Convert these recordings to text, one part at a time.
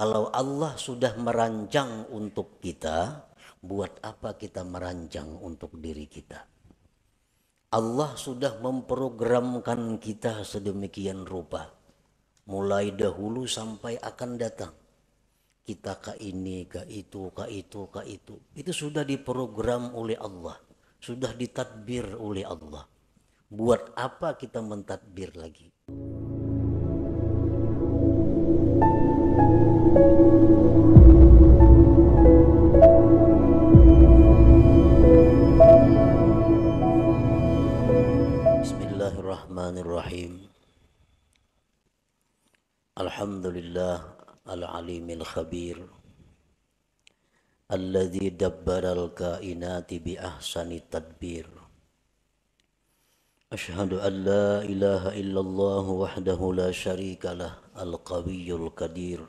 Kalau Allah sudah merancang untuk kita, buat apa kita merancang untuk diri kita? Allah sudah memprogramkan kita sedemikian rupa, mulai dahulu sampai akan datang. Kita ke ini, ke itu, ke itu, ke itu. Itu sudah diprogram oleh Allah, sudah ditadbir oleh Allah. Buat apa kita mentadbir lagi? Bismillahirrahmanirrahim. Alhamdulillah al-alimil khabir alladzi dabbaral kainati bi ahsani tadbir. Ashhadu an la ilaha illallah wahdahu la syarika lah al-qawiyyul qadir.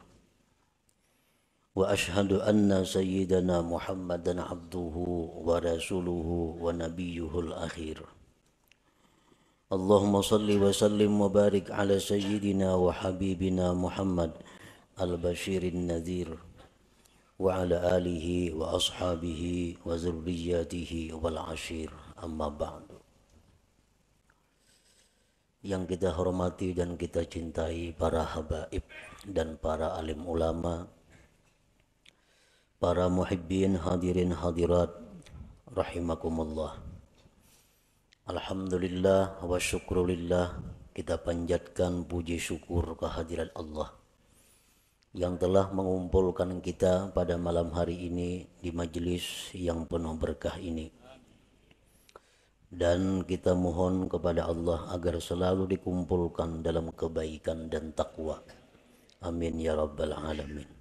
Wa ashhadu anna sayyidana Muhammadan abduhu wa rasuluhu wa nabiyyuhul akhir. Allahumma salli wa sallim wa barik ala sayyidina wa habibina Muhammad al-bashirin nadhir wa ala alihi wa ashabihi wa zurriyatihi wal ashir, amma ba'du. Yang kita hormati dan kita cintai para habaib dan para alim ulama, para muhibbin hadirin hadirat rahimakumullah. Alhamdulillah wa syukrulillah, kita panjatkan puji syukur kehadirat Allah yang telah mengumpulkan kita pada malam hari ini di majelis yang penuh berkah ini. Dan kita mohon kepada Allah agar selalu dikumpulkan dalam kebaikan dan takwa. Amin ya rabbal alamin.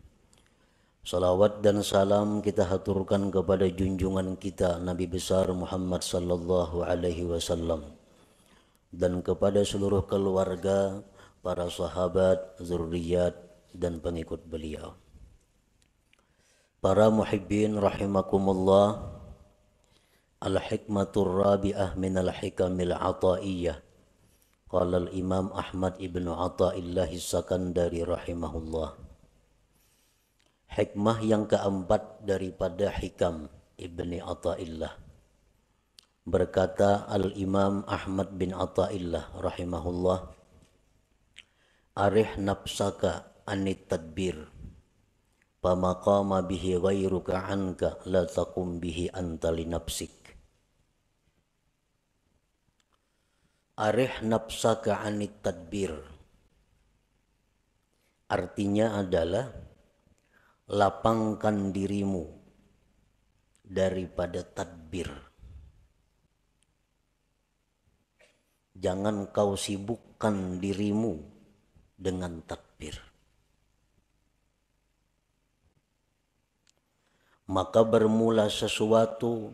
Salawat dan salam kita haturkan kepada junjungan kita Nabi besar Muhammad sallallahu alaihi wasallam dan kepada seluruh keluarga, para sahabat, zurriyat dan pengikut beliau. Para muhibbin rahimakumullah, al-hikmatur rabi'ah minal hikamil ataiyah. Qala al-imam Ahmad ibnu Athaillah as-Sakandari rahimahullah. Hikmah yang keempat daripada hikam Ibni Athaillah. Berkata al-imam Ahmad bin Athaillah rahimahullah, arih nafsaka anit tadbir, pamaqama bihi ghairuka anka la taqum bihi anta li nafsik. Arih nafsaka anit tadbir artinya adalah lapangkan dirimu daripada tadbir. Jangan kau sibukkan dirimu dengan tadbir. Maka bermula sesuatu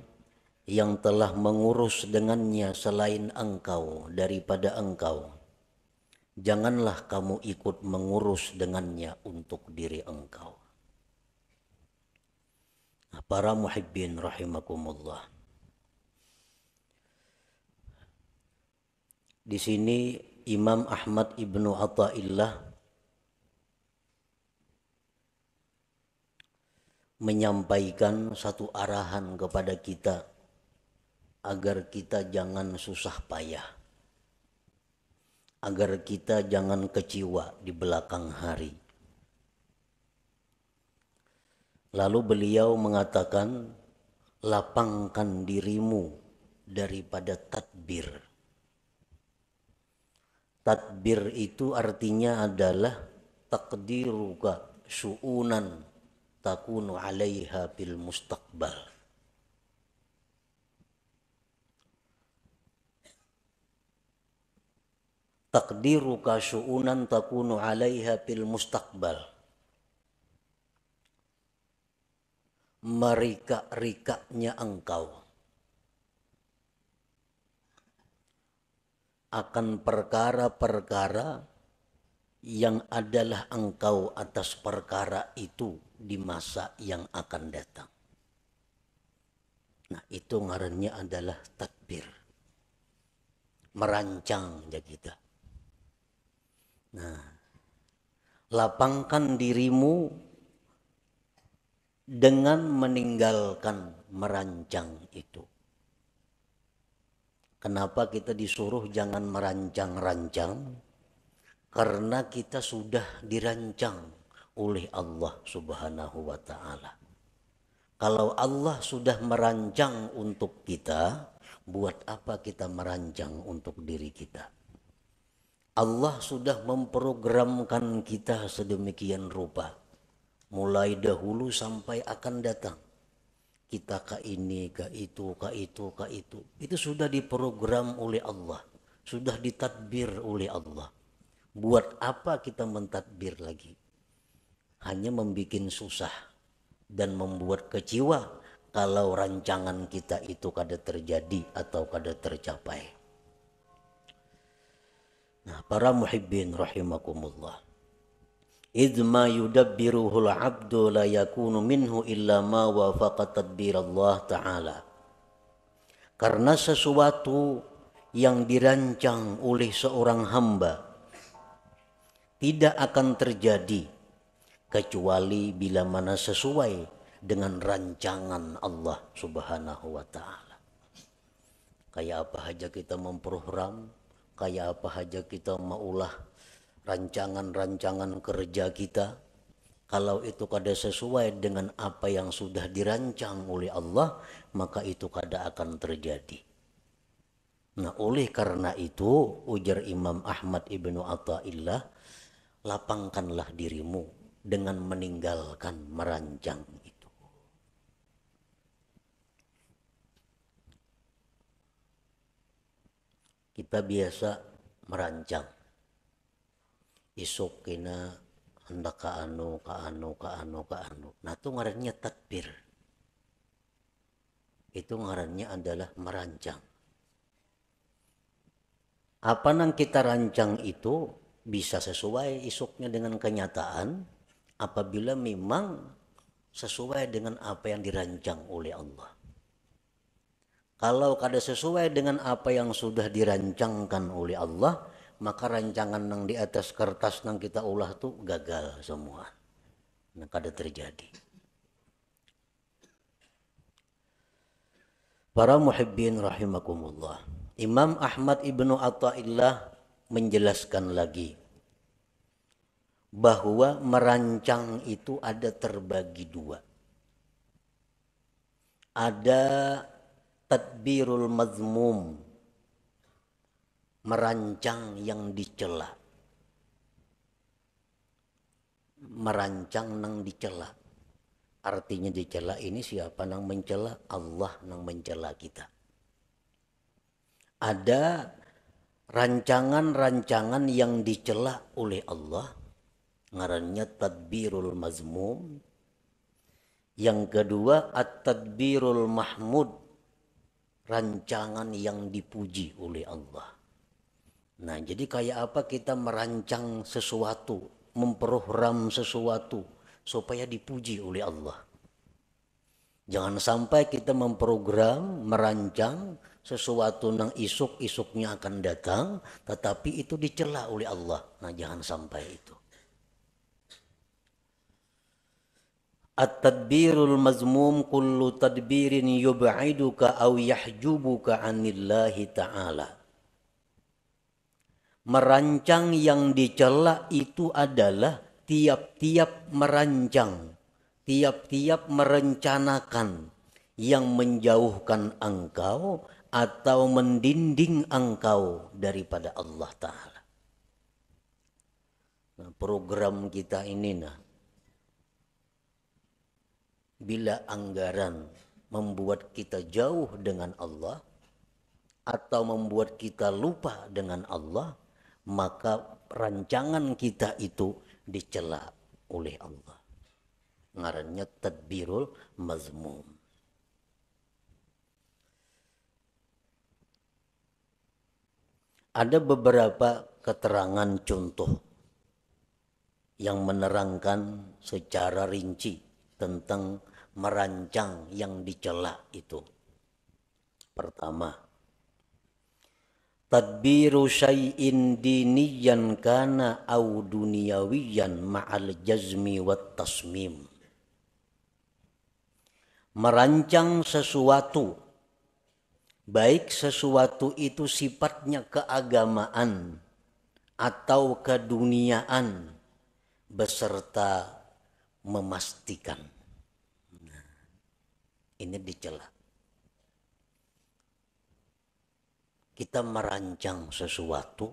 yang telah mengurus dengannya selain engkau daripada engkau. Janganlah kamu ikut mengurus dengannya untuk diri engkau. Para muhibbin rahimakumullah. Di sini Imam Ahmad ibnu Athaillah menyampaikan satu arahan kepada kita agar kita jangan susah payah, agar kita jangan kecewa di belakang hari. Lalu beliau mengatakan, lapangkan dirimu daripada tadbir. Tadbir itu artinya adalah taqdiruka syu'unan takunu 'alaiha bil mustaqbal. Taqdiruka syu'unan takunu 'alaiha bil mustaqbal. Merika-rikanya engkau akan perkara-perkara yang adalah engkau atas perkara itu di masa yang akan datang. Nah, itu ngarannya adalah tadbir. Merancang ya kita. Nah, lapangkan dirimu dengan meninggalkan merancang itu. Kenapa kita disuruh jangan merancang-rancang? Karena kita sudah dirancang oleh Allah Subhanahu wa Ta'ala. Kalau Allah sudah merancang untuk kita, buat apa kita merancang untuk diri kita? Allah sudah memprogramkan kita sedemikian rupa, mulai dahulu sampai akan datang. Kita ke ini, ke itu, ke itu, ke itu. Itu sudah diprogram oleh Allah, sudah ditadbir oleh Allah. Buat apa kita mentadbir lagi? Hanya membuat susah dan membuat kecewa kalau rancangan kita itu kada terjadi atau kada tercapai. Nah, para muhibbin rahimakumullah. Idma yudabbiruhul abdu la yakunu minhu illa ma wafaqa tadbir Allah Ta'ala. Karena sesuatu yang dirancang oleh seorang hamba tidak akan terjadi kecuali bila mana sesuai dengan rancangan Allah Subhanahu wa Ta'ala. Kayak apa saja kita memprogram, kayak apa saja kita maulah rancangan-rancangan kerja kita, kalau itu kada sesuai dengan apa yang sudah dirancang oleh Allah, maka itu kada akan terjadi. Nah, oleh karena itu ujar Imam Ahmad ibnu Athaillah, lapangkanlah dirimu dengan meninggalkan merancang itu. Kita biasa merancang. Isuk kena hendak ka anu. Nah, itu ngarannya tadbir. Itu ngarannya adalah merancang. Apa yang kita rancang itu bisa sesuai isuknya dengan kenyataan apabila memang sesuai dengan apa yang dirancang oleh Allah. Kalau kada sesuai dengan apa yang sudah dirancangkan oleh Allah, maka rancangan yang di atas kertas yang kita ulah tuh gagal semua. Nah, kada terjadi. Para muhibbin rahimakumullah. Imam Ahmad ibnu Athaillah menjelaskan lagi bahwa merancang itu ada terbagi dua. Ada tadbirul mazmum, merancang yang dicela. Merancang yang dicela. Artinya dicela ini siapa yang mencela? Allah yang mencela kita. Ada rancangan-rancangan yang dicela oleh Allah, ngarannya tadbirul mazmum. Yang kedua at-tadbirul mahmud, rancangan yang dipuji oleh Allah. Nah, jadi kayak apa kita merancang sesuatu, memprogram sesuatu supaya dipuji oleh Allah. Jangan sampai kita memprogram, merancang sesuatu yang isuk-isuknya akan datang, tetapi itu dicela oleh Allah. Nah, jangan sampai itu. At-tadbirul mazmum kullu tadbirin yub'iduka aw yahjubuka 'anillahi ta'ala. Merancang yang dicela itu adalah tiap-tiap merancang, tiap-tiap merencanakan yang menjauhkan engkau atau mendinding engkau daripada Allah Ta'ala. Nah, program kita ini bila anggaran membuat kita jauh dengan Allah atau membuat kita lupa dengan Allah, maka rancangan kita itu dicela oleh Allah. Ngarannya tadbirul mazmum. Ada beberapa keterangan contoh yang menerangkan secara rinci tentang merancang yang dicela itu. Pertama, tadbiru syai'in diniyan kana au duniyawiyan ma'al jazmi wat tasmim. merancang sesuatu, baik sesuatu itu sifatnya keagamaan atau keduniaan, beserta memastikan. Ini dicela. Kita merancang sesuatu,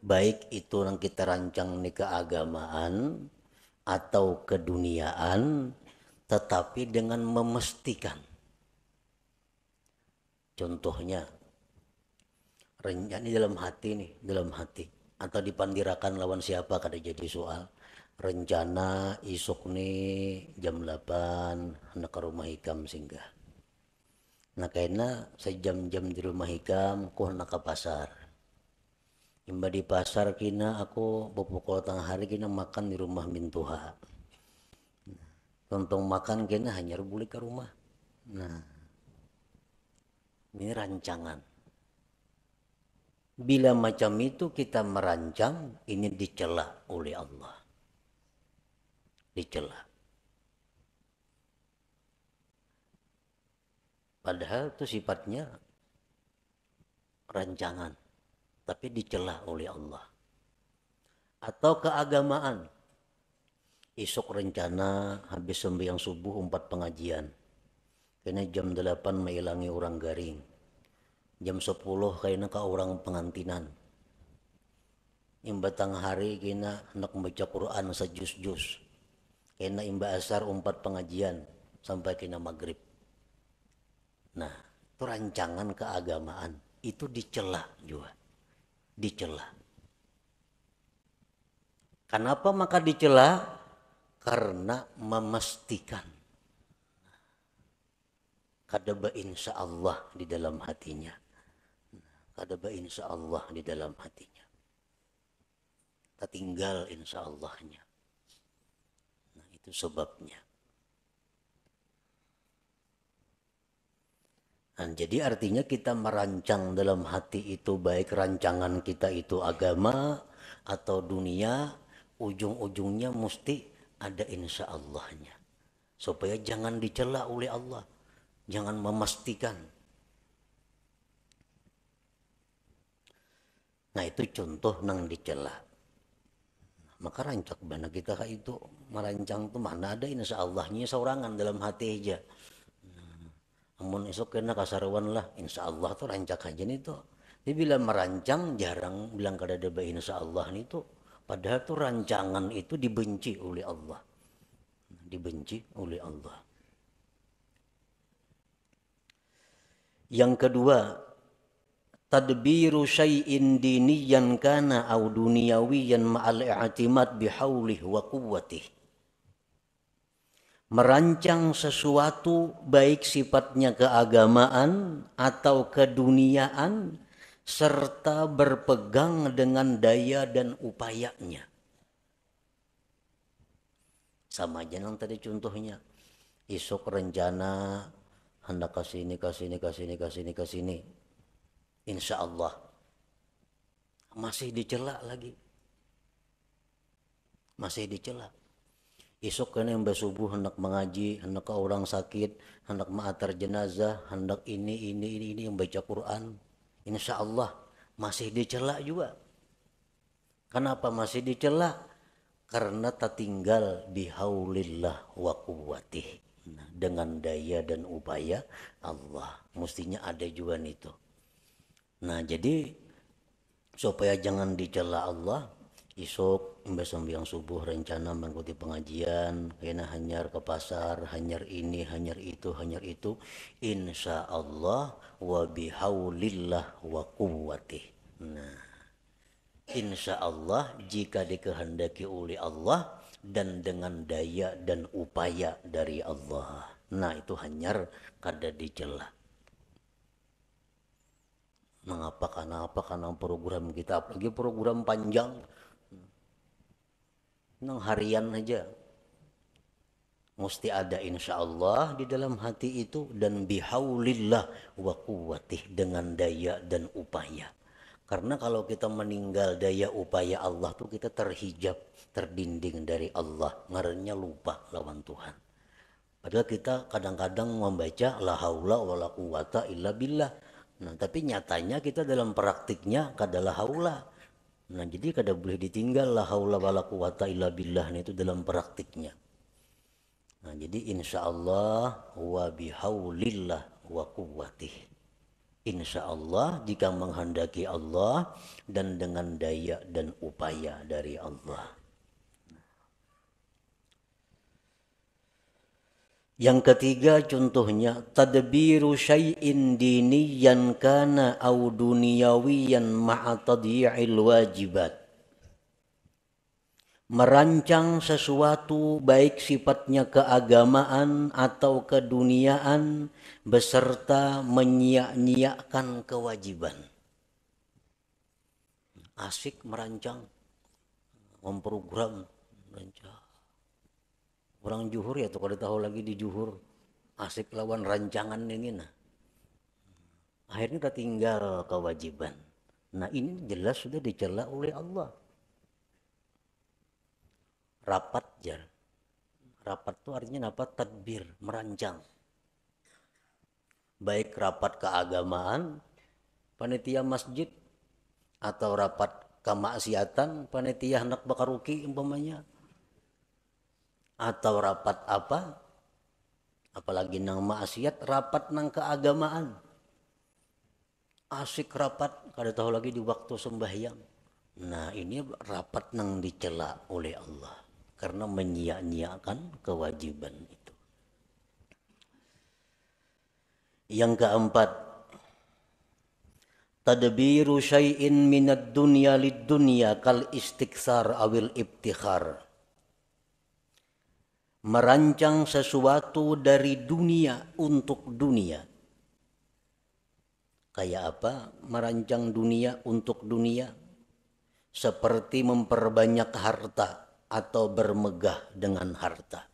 baik itu yang kita rancang di keagamaan atau keduniaan, tetapi dengan memastikan. Contohnya, rencana dalam hati nih, dalam hati. Atau dipandirakan lawan siapa kada jadi soal. Rencana isuk nih jam 8 hendak ke rumah Hikam singgah. Nah kayaknya sejam-jam di rumah Hikam aku hendak ke pasar. Imba di pasar kina aku pukul tengah hari kina makan di rumah Mintuha. Tontong makan kina hanya balik ke rumah. Nah ini rancangan. Bila macam itu kita merancang, ini dicela oleh Allah. Dicela. Padahal itu sifatnya rancangan, tapi dicela oleh Allah. Atau keagamaan. Esok rencana habis sembahyang subuh 4 pengajian. Kena jam 8 mailangi orang garing. Jam 10 kayaknya ke orang pengantinan. Imba tengah hari kena hendak membaca Quran sejus-jus. Kena imba asar 4 pengajian sampai kena maghrib. Nah, itu rancangan keagamaan. Itu dicela juga. Dicela. Kenapa maka dicela? Karena memastikan. Kadaba insya Allah di dalam hatinya. Kadaba insya Allah di dalam hatinya. Tertinggal insya Allahnya. Nah, itu sebabnya. Nah, jadi artinya kita merancang dalam hati itu, baik rancangan kita itu agama atau dunia, ujung-ujungnya mesti ada insya Allahnya. Supaya jangan dicela oleh Allah. Jangan memastikan. Nah itu contoh nang dicela. Maka rancak bana kita itu merancang tuh mana ada insya Allahnya seorangan dalam hati aja. Namun esok kena kasarawan lah, insya Allah tuh rancak aja nih tuh. Jadi bila merancang jarang bilang kada ada insya Allah nih tuh. Padahal tuh rancangan itu dibenci oleh Allah. Dibenci oleh Allah. Yang kedua, tadbiru syai'in diniyan kana au duniyawiyan ma'al i'timad bihaulih wa quwwatih. Merancang sesuatu baik sifatnya keagamaan atau keduniaan serta berpegang dengan daya dan upayanya. Sama aja yang tadi contohnya. Isuk rencana hendak kasini. Insya Allah. Masih dicela lagi. Masih dicela. Isuk kan yang bersubuh hendak mengaji, hendak ke orang sakit, hendak mengantar jenazah, hendak ini yang baca Quran. Insya Allah masih dicela juga. Kenapa masih dicela? Karena tertinggal bihaulillah wa quwwatih. Nah, dengan daya dan upaya Allah. Mestinya ada juga itu. Nah jadi supaya jangan dicela Allah, isuk imbas sembahyang subuh rencana mengikuti pengajian, kena hanyar ke pasar, hanyar ini, hanyar itu, insya Allah wa bihaulillah wa quwwatih. Nah, insya Allah jika dikehendaki oleh Allah dan dengan daya dan upaya dari Allah. Nah itu hanyar kada dicela. Mengapa karena program kita, apalagi program panjang, nang harian aja, mesti ada insya Allah di dalam hati itu dan bihaulillah wa quwwatih dengan daya dan upaya. Karena kalau kita meninggal daya upaya Allah tuh kita terhijab, terdinding dari Allah, ngarannya lupa lawan Tuhan. Padahal kita kadang-kadang membaca la haula wala quwata illa billah. Nah, tapi nyatanya kita dalam praktiknya kada la haula. Nah, jadi kada boleh ditinggal la haula wala quwata illa billah itu dalam praktiknya. Nah, jadi insya Allah wa bihaulillah wa quwwatih. Insya Allah jika menghendaki Allah dan dengan daya dan upaya dari Allah. Yang ketiga contohnya tadbiru syai'in diniyan kana au duniyawiyan ma'a tadyi'il wajibat. Merancang sesuatu baik sifatnya keagamaan atau keduniaan beserta menyia-nyiakan kewajiban. Asik merancang, memprogram, merancang. Orang Juhur ya tuh kalau tahu lagi di Juhur asik lawan rancangan ini nah. Akhirnya kita tinggal kewajiban. Nah ini jelas sudah dicela oleh Allah. Rapat jar. Rapat itu artinya apa? Tadbir, merancang. Baik rapat keagamaan, panitia masjid, atau rapat kemaksiatan, panitia hendak bakaruki umpamanya. Atau rapat apa? Apalagi nang maksiat, rapat nang keagamaan. Asik rapat, kada tahu lagi di waktu sembahyang. Nah ini rapat nang dicela oleh Allah. Karena menyia-nyiakan kewajiban itu. Yang keempat, tadbiru syai'in minad dunya lid dunya kal istiksar awil ibtikhar. Merancang sesuatu dari dunia untuk dunia. Kayak apa? Merancang dunia untuk dunia. Seperti memperbanyak harta atau bermegah dengan harta.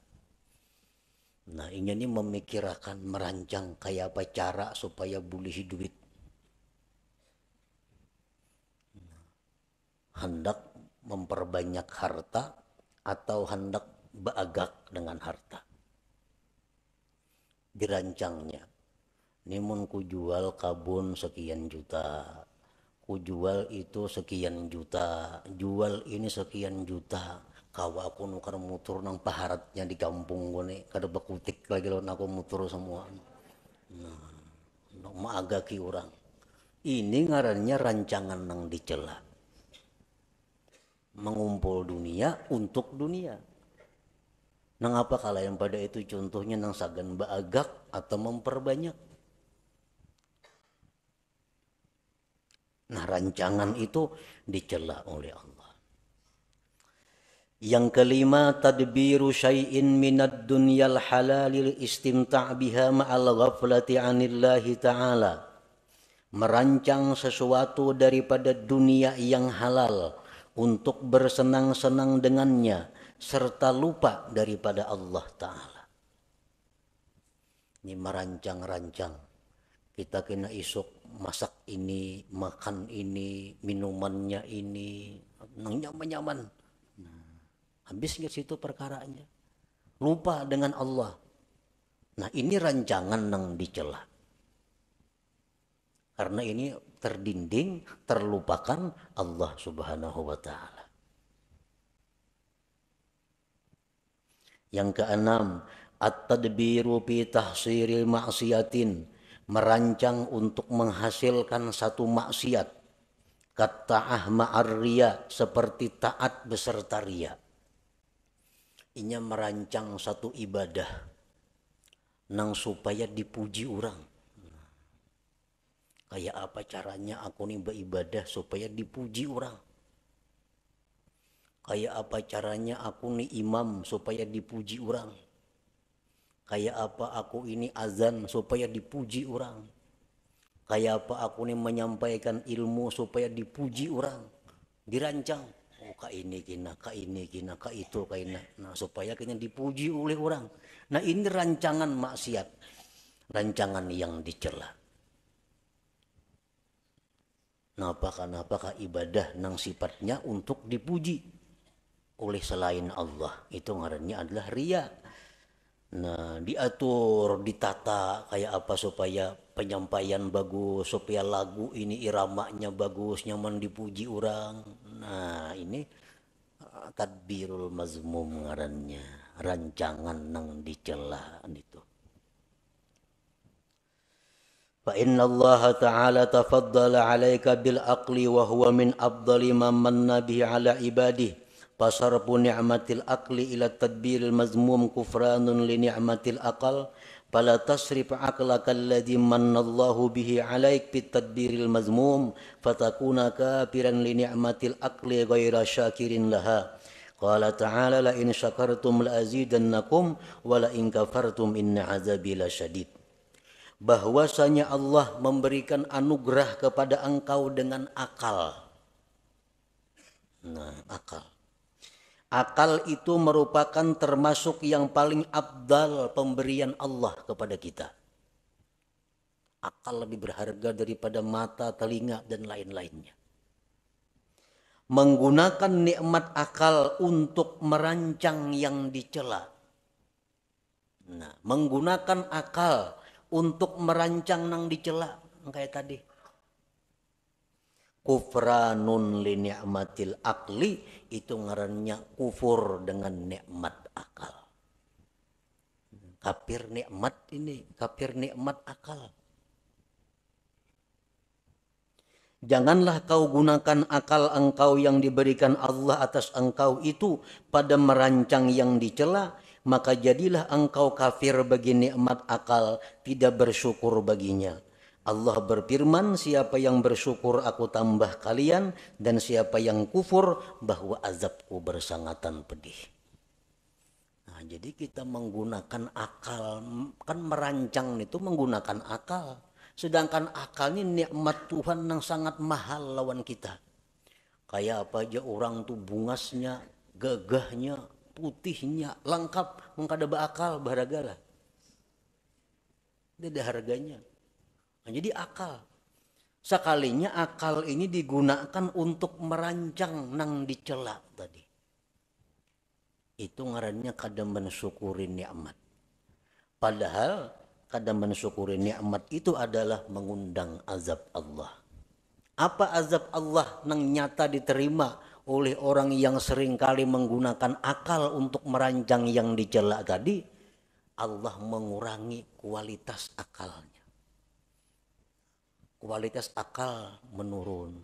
Nah ini memikirkan, merancang kayak apa cara supaya boleh duit. Hendak memperbanyak harta atau hendak beagak dengan harta. Dirancangnya. Ini mun ku jual kabun sekian juta. Ku jual itu sekian juta. Jual ini sekian juta. Kawa aku nukar mutur nang paharatnya di kampung gue nih. Kada bekutik lagi lawan aku mutur semua. Nah, maagaki orang. Ini ngarannya rancangan nang dicela. Mengumpul dunia untuk dunia. Nang apa kala yang pada itu contohnya nang sagan baagak atau memperbanyak. Nah rancangan itu dicela oleh Allah. Yang kelima tadbiru syai'in minad dunyal halalil istimta' biha ma'al ghaflati 'anillahi ta'ala. Merancang sesuatu daripada dunia yang halal untuk bersenang-senang dengannya serta lupa daripada Allah Ta'ala. Ini merancang-rancang. Kita kena isuk masak ini, makan ini, minumannya ini, nyaman-nyaman. Habis ke situ perkaranya. Lupa dengan Allah. Nah ini rancangan yang dicela. Karena ini terdinding, terlupakan Allah Subhanahu wa Ta'ala. Yang keenam, at-tadbiru fi tahsiril maksiatin. Merancang untuk menghasilkan satu maksiat. Katta'ah ma'ar riya, seperti taat beserta riya. Inya merancang satu ibadah nang supaya dipuji orang. Kayak apa caranya aku nih beribadah supaya dipuji orang. Kayak apa caranya aku nih imam supaya dipuji orang. Kayak apa aku ini azan supaya dipuji orang. Kayak apa aku nih menyampaikan ilmu supaya dipuji orang. Dirancang. Oh, ka ini kina, ka ini kina, ka itu kina. Nah, supaya kina dipuji oleh orang. Nah, ini rancangan maksiat. Rancangan yang dicela. Nah, apakah ibadah nang sifatnya untuk dipuji oleh selain Allah. Itu ngarannya adalah riya. Nah, diatur, ditata kayak apa supaya penyampaian bagus, supaya lagu ini iramanya bagus, nyaman dipuji orang. Nah, ini tadbirul mazmum ngarannya, rancangan nang dicela itu. Fa inna Allah Ta'ala tafaddala 'alaika bil aqli wa huwa min afdali man manna bihi 'ala ibadihi. Fasarfu ni'matil aqli ila tadbiril mazmum kufranun li ni'matil aqal. Fala tasrif aqlaka alladhi manna Allahu bihi 'alaik bit tadbiril mazmum fatakuna kafiran li ni'matil aqli ghaira syakirin laha. Qala ta'ala la in syakartum la azidannakum wa la in kafartum inna 'adzabi lasyadid. Bahwasanya Allah memberikan anugerah kepada engkau dengan akal. Nah, akal. Akal itu merupakan termasuk yang paling abdal pemberian Allah kepada kita. Akal lebih berharga daripada mata, telinga, dan lain-lainnya. Menggunakan nikmat akal untuk merancang yang dicela. Nah, menggunakan akal untuk merancang nang dicela kayak tadi. Kufranun li ni'matil akli, itu ngarannya kufur dengan nikmat akal. Kafir nikmat ini, kafir nikmat akal. Janganlah kau gunakan akal engkau yang diberikan Allah atas engkau itu pada merancang yang dicela, maka jadilah engkau kafir bagi nikmat akal, tidak bersyukur baginya. Allah berfirman, siapa yang bersyukur aku tambah kalian, dan siapa yang kufur bahwa azabku bersangatan pedih. Nah, jadi kita menggunakan akal, kan merancang itu menggunakan akal. Sedangkan akal ini nikmat Tuhan yang sangat mahal lawan kita. Kayak apa aja orang tuh bungasnya, gagahnya, putihnya, lengkap, mengkada beakal, baragala. Dia ada harganya. Nah, jadi akal. Sekalinya akal ini digunakan untuk merancang nang dicela tadi. Itu ngarannya kada mensyukuri nikmat. Padahal kada mensyukuri nikmat itu adalah mengundang azab Allah. Apa azab Allah nang nyata diterima oleh orang yang seringkali menggunakan akal untuk merancang yang dicela tadi? Allah mengurangi kualitas akalnya. Kualitas akal menurun.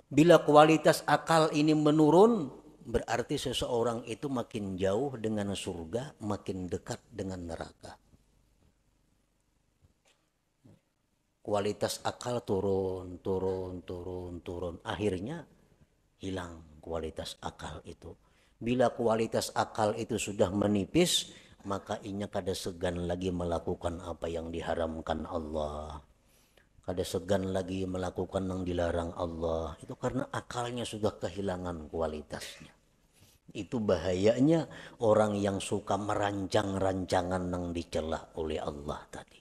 Bila kualitas akal ini menurun, berarti seseorang itu makin jauh dengan surga, makin dekat dengan neraka. Kualitas akal turun. Akhirnya hilang kualitas akal itu. Bila kualitas akal itu sudah menipis, maka inya kada segan lagi melakukan apa yang diharamkan Allah. Kada segan lagi melakukan yang dilarang Allah. Itu karena akalnya sudah kehilangan kualitasnya. Itu bahayanya orang yang suka merancang rancangan yang dicela oleh Allah tadi.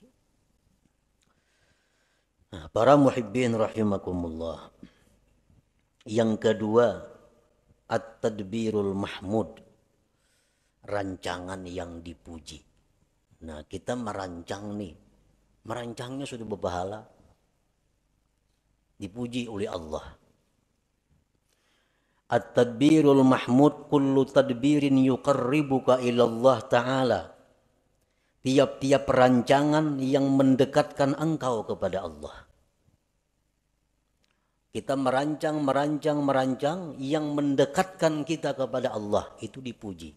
Nah, para muhibbin rahimakumullah. Yang kedua, at-tadbirul mahmud, rancangan yang dipuji. Nah, kita merancang nih. Merancangnya sudah berpahala. Dipuji oleh Allah. At-tadbirul mahmud kullu tadbirin yuqarribuka ilallah ta'ala. Tiap-tiap perancangan yang mendekatkan engkau kepada Allah. Kita merancang yang mendekatkan kita kepada Allah, itu dipuji.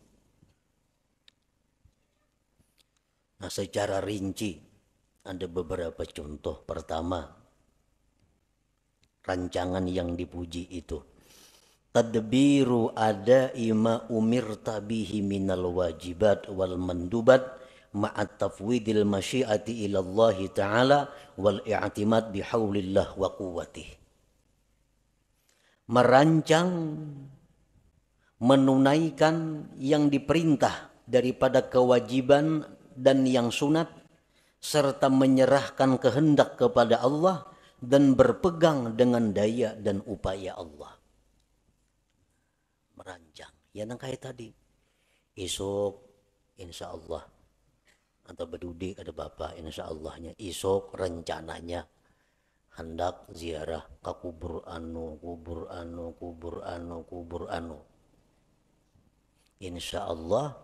Nah, secara rinci ada beberapa contoh. Pertama, rancangan yang dipuji itu tadbiru ada'i ma umirta bihi minal wajibat wal mandubat ma'at tafwidil masyiati ilallahi ta'ala wal i'timad bihaulillah wa quwwatih. Merancang, menunaikan yang diperintah daripada kewajiban dan yang sunat, serta menyerahkan kehendak kepada Allah dan berpegang dengan daya dan upaya Allah. Merancang, ya nang kayak tadi. Isuk insya Allah atau bedudik ada bapak insya Allahnya isuk rencananya hendak ziarah ke kubur anu insya Allah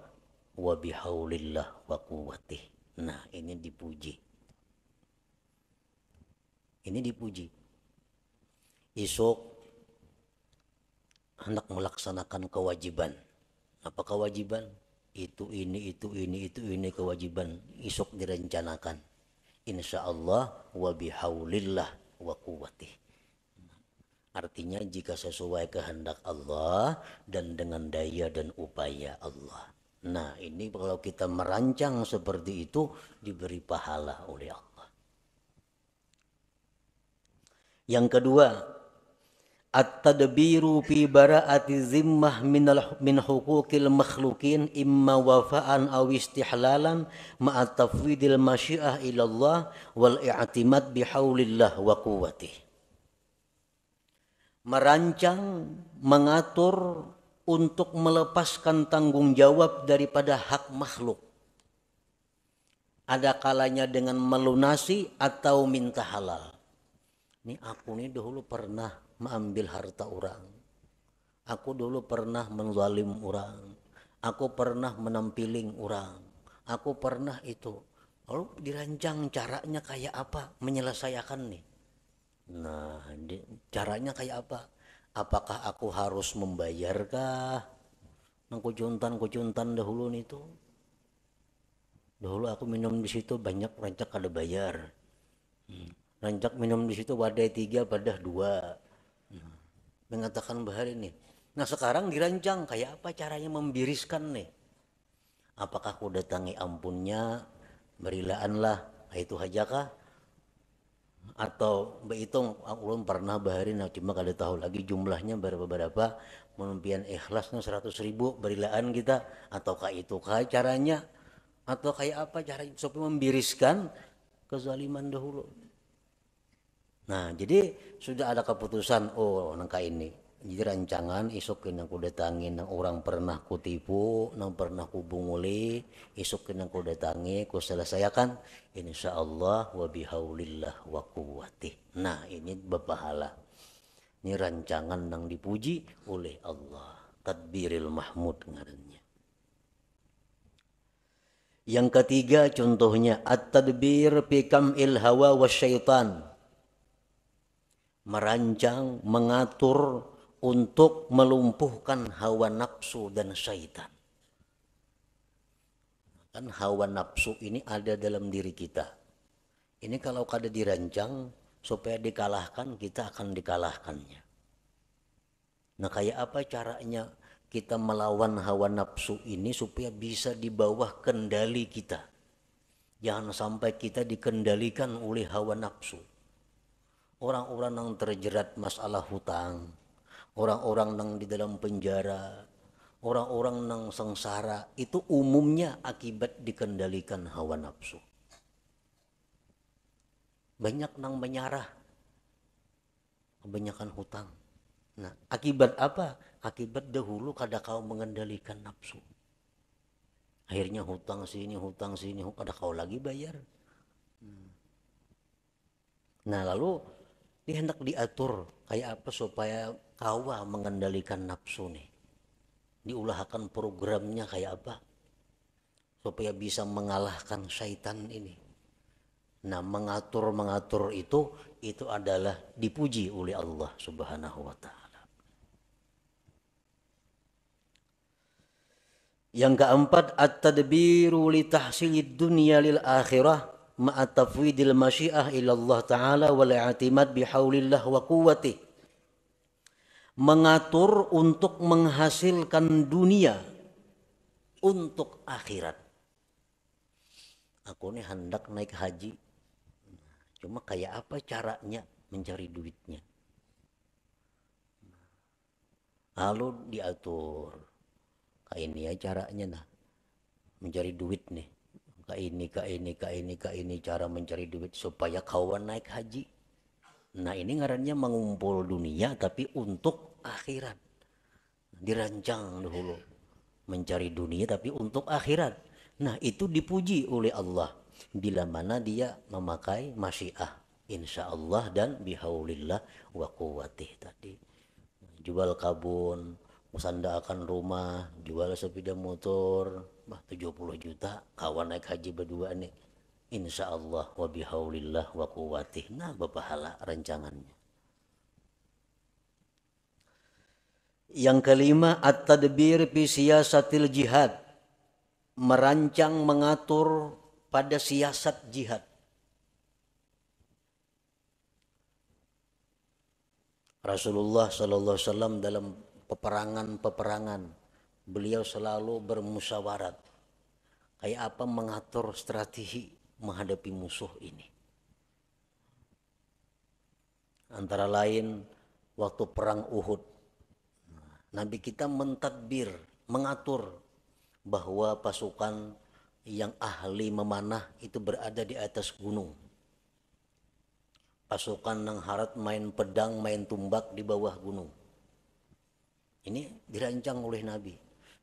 wa bihaulillah wa quwwatih. Nah ini dipuji isuk hendak melaksanakan kewajiban. Apa kewajiban? Ini kewajiban isuk direncanakan. Insya Allah wa bihaulillah wa quwwatih. Artinya jika sesuai kehendak Allah dan dengan daya dan upaya Allah. Nah ini kalau kita merancang seperti itu diberi pahala oleh Allah. Yang kedua, at-tadbiru fi bara'ati zimmah min huquqil makhlukin imma wafa'an aw istihlalan ma'a tafwidil masyiah ilallah wal i'timad bihaulillah wa quwwatih. Merancang, mengatur untuk melepaskan tanggung jawab daripada hak makhluk. Ada kalanya dengan melunasi atau minta halal. Ini aku nih dahulu pernah mengambil harta orang. Aku dulu pernah menzalim orang. Aku pernah menampiling orang. Aku pernah itu. Lalu dirancang caranya kayak apa menyelesaikan nih. Nah caranya kayak apa? Apakah aku harus membayarkah? Nang kucuntan dahulu nih tuh. Dahulu aku minum di situ banyak rancak ada bayar. Rancak minum di situ wadai 3 padah 2. Mengatakan bahar ini. Nah sekarang dirancang kayak apa caranya membiriskan nih. Apakah aku datangi ampunnya, berilaanlah, itu hajakah? Atau behitung ulun pernah baharin, cuma kada tahu lagi jumlahnya berapa menumpian ikhlasnya 100.000 berilaan kita, ataukah itu kah caranya, atau kayak apa caranya supaya membiriskan kezaliman dahulu. Nah jadi sudah ada keputusan, oh nangka ini jadi rancangan isuk nang ku datangin nang orang pernah ku tipu, nang pernah ku bunguli, isuk nang ku datangi ku selesaikan insyaallah wa bihaulillah wa quwwatih. Nah ini berpahala. Ini rancangan nang dipuji oleh Allah, tadbiril mahmud ngarannya. Yang ketiga contohnya at-tadbir fi kam'il hawa wasyaitan. Merancang, mengatur untuk melumpuhkan hawa nafsu dan syaitan. Kan hawa nafsu ini ada dalam diri kita. Ini kalau kada dirancang supaya dikalahkan, kita akan dikalahkannya. Nah kayak apa caranya kita melawan hawa nafsu ini supaya bisa di bawah kendali kita. Jangan sampai kita dikendalikan oleh hawa nafsu. Orang-orang yang terjerat masalah hutang, orang-orang yang di dalam penjara, orang-orang yang sengsara, itu umumnya akibat dikendalikan hawa nafsu. Banyak yang menyarah, kebanyakan hutang. Nah, akibat apa? Akibat dahulu kada kau mengendalikan nafsu. Akhirnya hutang sini, kada kau lagi bayar. Nah, lalu ini hendak diatur kayak apa supaya kawa mengendalikan nafsu nih. Diulahkan programnya kayak apa supaya bisa mengalahkan syaitan ini. Nah mengatur itu adalah dipuji oleh Allah Subhanahu wa ta'ala. Yang keempat at-tadbiru li tahsilid dunya lil akhirah ma'a tafwidil masyiah ila Allah Ta'ala wal i'timad bihaulillah wa quwwatih. Mengatur untuk menghasilkan dunia untuk akhirat. Aku ini hendak naik haji, cuma kayak apa caranya mencari duitnya. Lalu diatur, kayak ini ya caranya nah, mencari duit nih. Kayak ini cara mencari duit supaya kawan naik haji. Nah ini ngarannya mengumpul dunia tapi untuk akhirat. Dirancang dahulu. mencari dunia tapi untuk akhirat. Nah, itu dipuji oleh Allah bila mana dia memakai masyiah, insya Allah dan bihaulillah wa quwwatih tadi. Jual kabun, musandakan rumah, jual sepeda motor, 70 juta, kawan naik haji berdua nih. Insya Allah wa bihaulillah wa quwwatih. Nah, berpahala rancangannya. Yang kelima, at-tadbir fi siyasatil jihad. Merancang, mengatur pada siasat jihad. Rasulullah sallallahu alaihi wasallam dalam peperangan beliau selalu bermusyawarat kayak apa mengatur strategi menghadapi musuh ini. Antara lain waktu perang Uhud, Nabi kita mentadbir, mengatur bahwa pasukan yang ahli memanah itu berada di atas gunung. Pasukan yang harat main pedang, main tumbak di bawah gunung. Ini dirancang oleh Nabi.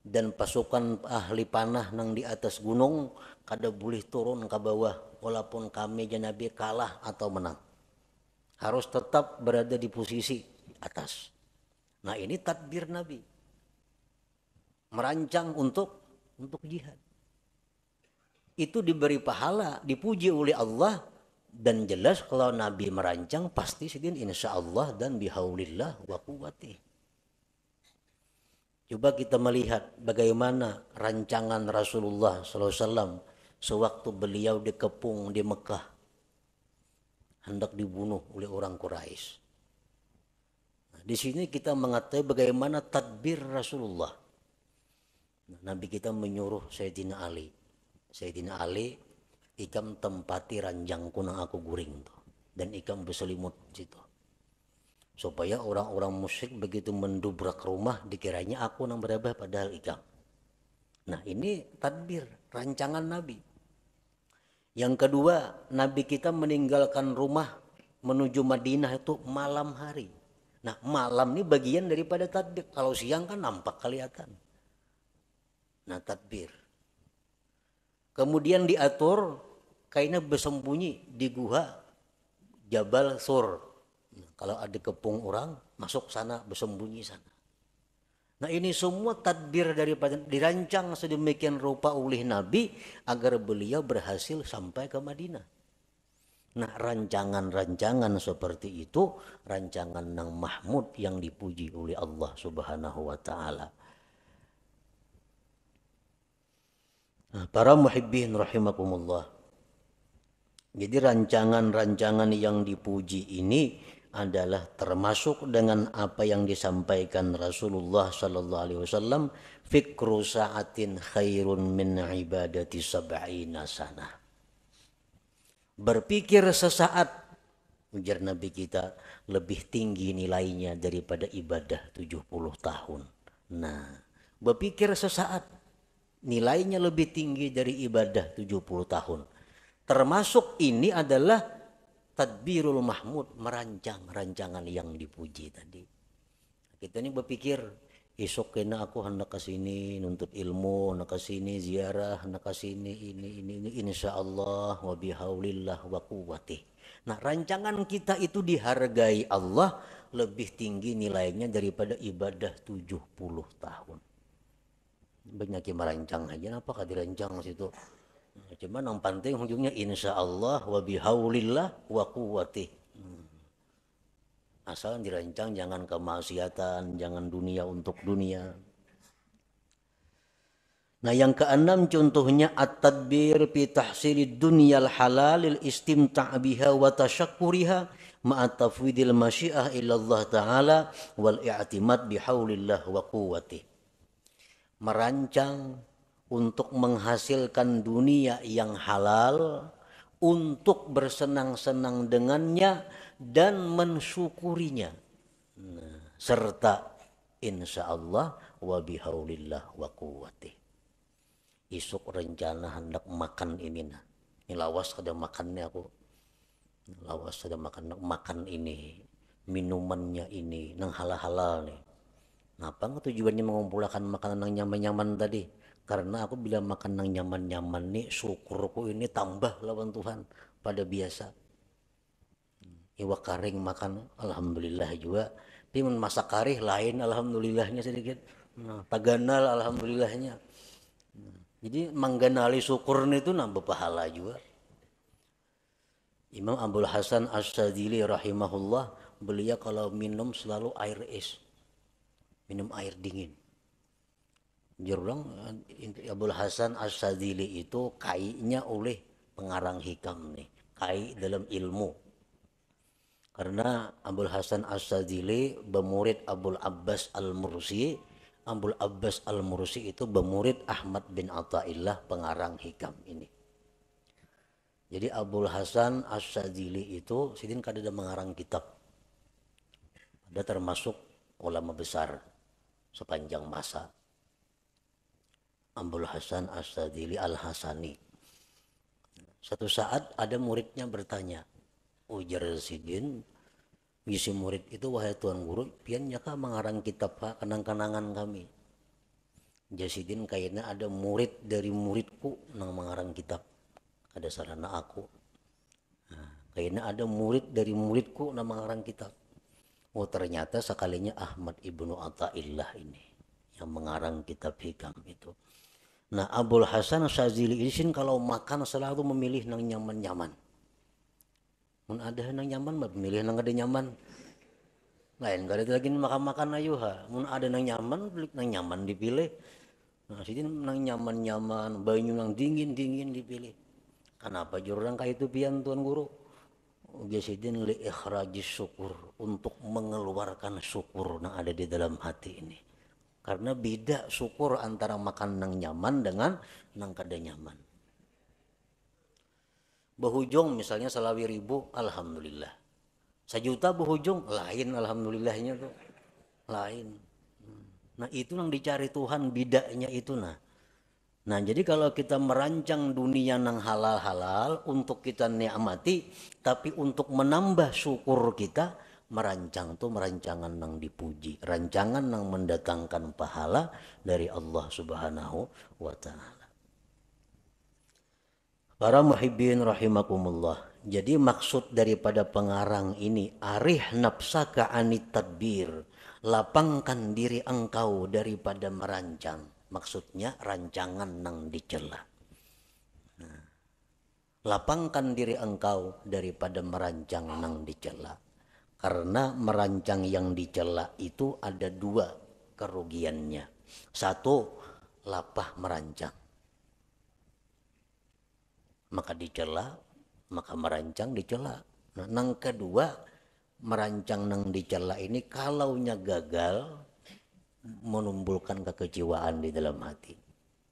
Dan pasukan ahli panah yang di atas gunung kada boleh turun ke bawah walaupun kami dan Nabi kalah atau menang. Harus tetap berada di posisi atas. Nah, ini tadbir Nabi. Merancang untuk jihad. Itu diberi pahala, dipuji oleh Allah. Dan jelas kalau Nabi merancang pasti sidin insya Allah dan bihaulillah wa quwwatih. Coba kita melihat bagaimana rancangan Rasulullah SAW sewaktu beliau dikepung di Mekah, hendak dibunuh oleh orang Quraisy. Nah, di sini kita mengetahui bagaimana tadbir Rasulullah. Nah, Nabi kita menyuruh Sayyidina Ali, ikam tempati ranjangku nang aku guring tuh, dan ikam berselimut situ, supaya orang-orang musyrik begitu mendubrak rumah dikiranya aku nang berabah padahal ikam. Nah, ini tadbir rancangan Nabi. Yang kedua, Nabi kita meninggalkan rumah menuju Madinah itu malam hari. Nah, malam ini bagian daripada tadbir. Kalau siang kan nampak kelihatan. Nah, tadbir. Kemudian diatur kainnya bersembunyi di gua Jabal Sur. Kalau ada kepung orang, masuk sana, bersembunyi sana. Nah, ini semua tadbir daripada dirancang sedemikian rupa oleh Nabi agar beliau berhasil sampai ke Madinah. Nah, rancangan-rancangan seperti itu, rancangan yang mahmud yang dipuji oleh Allah Subhanahu wa Ta'ala. Nah, para muhibbin rahimakumullah. Jadi rancangan-rancangan yang dipuji ini adalah termasuk dengan apa yang disampaikan Rasulullah sallallahu alaihi wasallam, fikru sa'atin khairun min ibadati sab'ina sanah. Berpikir sesaat, ujar Nabi kita, lebih tinggi nilainya daripada ibadah 70 tahun. Nah, berpikir sesaat nilainya lebih tinggi dari ibadah 70 tahun. Termasuk ini adalah tadbirul mahmud, merancang rancangan yang dipuji tadi. Kita ini berpikir, esok kena aku hendak ke sini nuntut ilmu, hendak ke sini ziarah, hendak ke sini ini insyaallah wa bihaulillah wa quwwatih. Nah, rancangan kita itu dihargai Allah lebih tinggi nilainya daripada ibadah 70 tahun. Banyak yang merancang aja, apakah dirancang situ? Cuma yang penting ujungnya insya Allah wa bihaulillah wa quwwatih. Asal dirancang jangan kemaksiatan, jangan dunia untuk dunia. Nah, yang keenam contohnya at-tadbir fi tahsilid dunyal halalil istimta' biha wa tasyakkuriha ma'a tafwidil masyiah ila Allah Ta'ala wal i'timad bihaulillah wa quwwatih. Merancang untuk menghasilkan dunia yang halal, untuk bersenang-senang dengannya dan mensyukurinya. Nah, serta insya Allah wa bihaulillah wa quwwatih. Isuk rencana hendak makan ini nah. Ini lawas kada makannya aku. Lawas kada makan ini, minumannya ini nang halal-halal nih. Apa nggak tujuannya mengumpulkan makanan yang nyaman-nyaman tadi? Karena aku bila makan yang nyaman-nyaman nih, syukurku ini tambah lawan Tuhan pada biasa. Iwak karing makan, alhamdulillah juga. Tapi masak karih lain, alhamdulillahnya sedikit. Nah, taganal, alhamdulillahnya. Jadi mengganali syukur itu nambah pahala juga. Imam Abdul Hasan As-Sadzili rahimahullah, beliau kalau minum selalu air es, minum air dingin. Jurang Abdul Hasan As-Sadzili itu kainya oleh pengarang hikam nih, kai dalam ilmu. Karena Abdul Hasan As-Sadzili bermurid Abdul Abbas Al-Mursi. Abdul Abbas Al-Mursi itu bermurid Ahmad bin Athaillah pengarang hikam ini. Jadi Abdul Hasan As-Sadzili itu sidin kada mengarang kitab. Ada termasuk ulama besar sepanjang masa. Abdul Hasan As-Sadzili Al-Hasani. Satu saat ada muridnya bertanya, ujar sidin, bisi murid itu, wahai tuan guru, pian nyaka mengarang kitab pak kenang-kenangan kami. Jasidin kayaknya ada murid dari muridku nang mengarang kitab. Ada sarana aku. Nah, kayaknya ada murid dari muridku nang mengarang kitab. Oh ternyata sekalinya Ahmad ibnu Athaillah ini yang mengarang kitab hikam itu. Nah Abdul Hasan Syazili ini kalau makan selalu memilih nang nyaman-nyaman. Mun ada nang nyaman, memilih nang ada nyaman. Lain gak ada lagi makan-makan ayo ha. Mun ada nang nyaman, nang nyaman dipilih. Nah sini nang nyaman-nyaman, banyu nang dingin-dingin dipilih. Kenapa jurang kayak itu pian tuan guru? Biasidin li ikhrajis syukur, untuk mengeluarkan syukur yang ada di dalam hati ini. Karena beda syukur antara makan nang nyaman dengan nang kada nyaman. Behujung misalnya selawi ribu, alhamdulillah. 1 juta behujung, lain alhamdulillahnya tuh. Lain. Nah itu yang dicari Tuhan, bidanya itu nah. Nah jadi kalau kita merancang dunia nang halal-halal untuk kita nikmati, tapi untuk menambah syukur kita, merancang tuh merancangan nang dipuji, rancangan nang mendatangkan pahala dari Allah Subhanahu wa Ta'ala. Para muhibbin rahimakumullah. Jadi maksud daripada pengarang ini, arih nafsaka anit tadbir, lapangkan diri engkau daripada merancang. Maksudnya rancangan nang dicela. Nah, lapangkan diri engkau daripada merancang nang dicela. Karena merancang yang dicela itu ada 2 kerugiannya. 1, lapah merancang. Maka dicela, maka merancang dicela. Nah, nang kedua, merancang nang dicela ini kalaunya gagal, menimbulkan kekecewaan di dalam hati,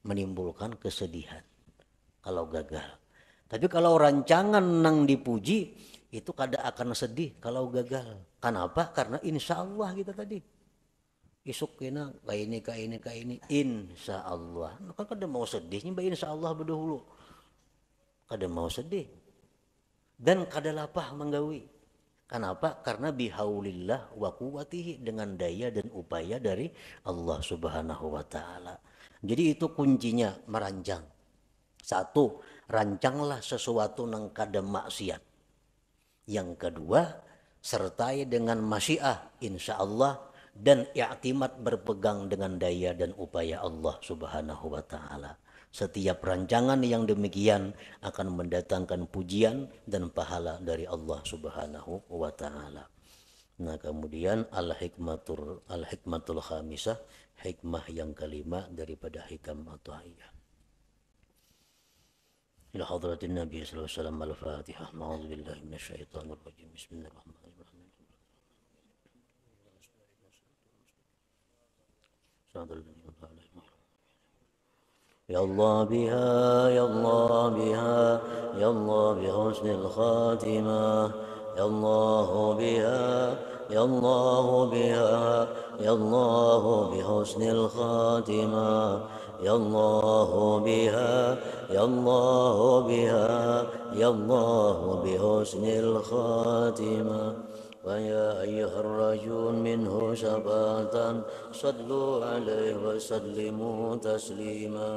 menimbulkan kesedihan kalau gagal. Tapi kalau rancangan nang dipuji itu kada akan sedih kalau gagal. Kenapa? Karena insya Allah kita tadi isuk kena kayak ini insya Allah. Kan kada mau sedihnya insya Allah berdahulu, kada mau sedih dan kada lapah menggawi. Kenapa? Karena bihaulillah wa quwwatihi, dengan daya dan upaya dari Allah Subhanahu wa Ta'ala. Jadi itu kuncinya merancang. 1, rancanglah sesuatu nang kada maksiat. Yang kedua, sertai dengan masyiah insya Allah dan i'timad berpegang dengan daya dan upaya Allah Subhanahu wa Ta'ala. Setiap rancangan yang demikian akan mendatangkan pujian dan pahala dari Allah Subhanahu wa Ta'ala. Nah kemudian al-hikmatul khamisah, hikmah yang kelima daripada hikam Athaillah. Ila hadratin Nabi sallallahu alaihi wasallam, al-Fatihah. A'udzu billahi minasyaitonir rajim. Bismillahirrahmanirrahim. يا الله بها يا الله بها يا الله بحسن الخاتمة يا الله بها يا الله بها يا الله بحسن الخاتمة يا الله بها يا الله بها يا الله بحسن الخاتمة ويا أيها الرجل منه شفاعة صلوا عليه وسلموا تسليما